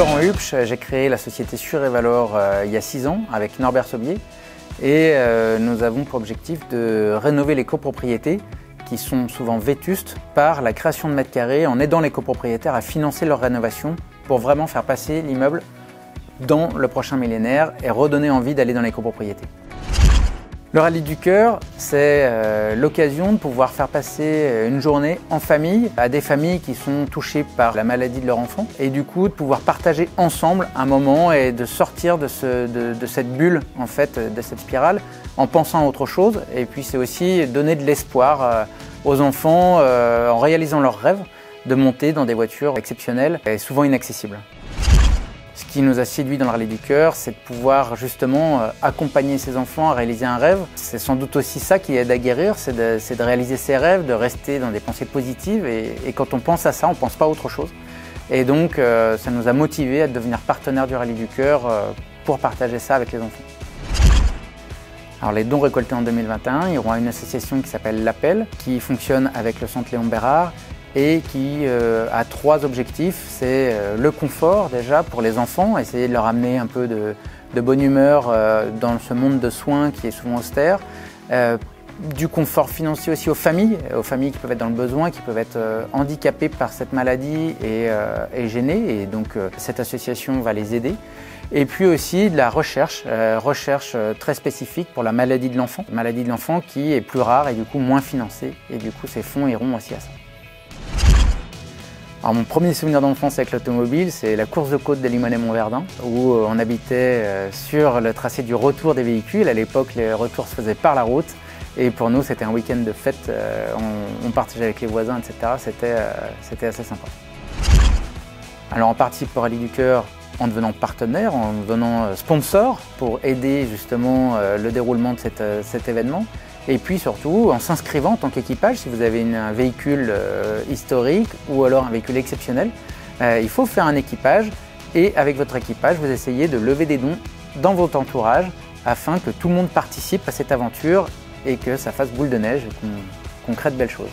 Florent Hupsch, j'ai créé la société Sûr et Valor il y a 6 ans avec Norbert Sobier et nous avons pour objectif de rénover les copropriétés qui sont souvent vétustes par la création de mètres carrés en aidant les copropriétaires à financer leur rénovation pour vraiment faire passer l'immeuble dans le prochain millénaire et redonner envie d'aller dans les copropriétés. Le Rallye du Cœur, c'est l'occasion de pouvoir faire passer une journée en famille à des familles qui sont touchées par la maladie de leur enfant et du coup de pouvoir partager ensemble un moment et de sortir de cette bulle, en fait, de cette spirale en pensant à autre chose. Et puis c'est aussi donner de l'espoir aux enfants en réalisant leurs rêves de monter dans des voitures exceptionnelles et souvent inaccessibles. Ce qui nous a séduit dans le Rallye du Cœur, c'est de pouvoir justement accompagner ces enfants à réaliser un rêve. C'est sans doute aussi ça qui aide à guérir, c'est de réaliser ses rêves, de rester dans des pensées positives et quand on pense à ça, on ne pense pas à autre chose. Et donc ça nous a motivés à devenir partenaires du Rallye du Cœur pour partager ça avec les enfants. Alors les dons récoltés en 2021 iront à une association qui s'appelle l'Appel, qui fonctionne avec le Centre Léon Bérard et qui a 3 objectifs. C'est le confort déjà pour les enfants, essayer de leur amener un peu de bonne humeur dans ce monde de soins qui est souvent austère. Du confort financier aussi aux familles qui peuvent être dans le besoin, qui peuvent être handicapées par cette maladie et gênées. Et donc cette association va les aider. Et puis aussi de la recherche très spécifique pour la maladie de l'enfant qui est plus rare et du coup moins financée. Et du coup ces fonds iront aussi à ça. Alors, mon premier souvenir d'enfance avec l'automobile, c'est la course de côte de Limonest-Montverdun, où on habitait sur le tracé du retour des véhicules. À l'époque, les retours se faisaient par la route. Et pour nous, c'était un week-end de fête. On partageait avec les voisins, etc. C'était assez sympa. Alors, on participe au Rallye du Cœur en devenant partenaire, en devenant sponsor pour aider justement le déroulement de cet événement. Et puis surtout en s'inscrivant en tant qu'équipage, si vous avez un véhicule historique ou alors un véhicule exceptionnel, il faut faire un équipage et avec votre équipage, vous essayez de lever des dons dans votre entourage afin que tout le monde participe à cette aventure et que ça fasse boule de neige et qu'on crée de belles choses.